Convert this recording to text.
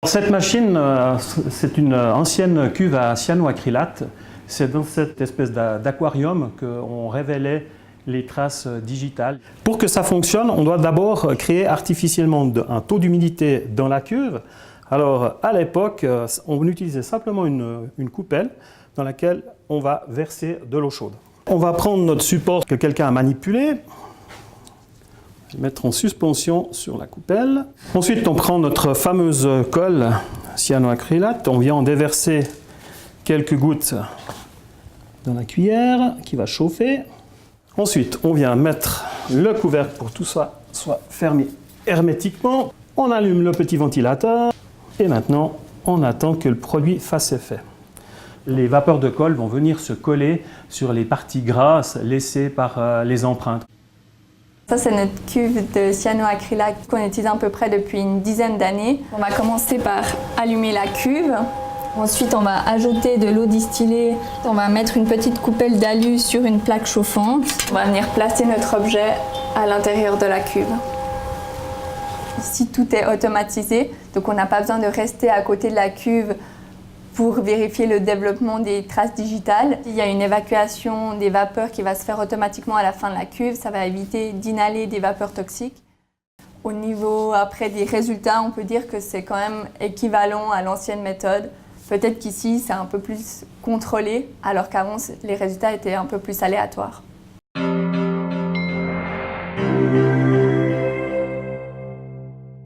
Cette machine, c'est une ancienne cuve à cyanoacrylate. C'est dans cette espèce d'aquarium qu'on révélait les traces digitales. Pour que ça fonctionne, on doit d'abord créer artificiellement un taux d'humidité dans la cuve. Alors, à l'époque, on utilisait simplement une coupelle dans laquelle on va verser de l'eau chaude. On va prendre notre support que quelqu'un a manipulé, le mettre en suspension sur la coupelle. Ensuite, on prend notre fameuse colle cyanoacrylate, on vient en déverser quelques gouttes dans la cuillère qui va chauffer. Ensuite, on vient mettre le couvercle pour que tout ça soit fermé hermétiquement. On allume le petit ventilateur et maintenant, on attend que le produit fasse effet. Les vapeurs de colle vont venir se coller sur les parties grasses laissées par les empreintes. Ça, c'est notre cuve de cyanoacrylate qu'on utilise à peu près depuis une dizaine d'années. On va commencer par allumer la cuve. Ensuite, on va ajouter de l'eau distillée. On va mettre une petite coupelle d'alu sur une plaque chauffante. On va venir placer notre objet à l'intérieur de la cuve. Ici, tout est automatisé, donc on n'a pas besoin de rester à côté de la cuve pour vérifier le développement des traces digitales. Il y a une évacuation des vapeurs qui va se faire automatiquement à la fin de la cuve. Ça va éviter d'inhaler des vapeurs toxiques. Au niveau après des résultats, on peut dire que c'est quand même équivalent à l'ancienne méthode. Peut-être qu'ici, c'est un peu plus contrôlé, alors qu'avant, les résultats étaient un peu plus aléatoires.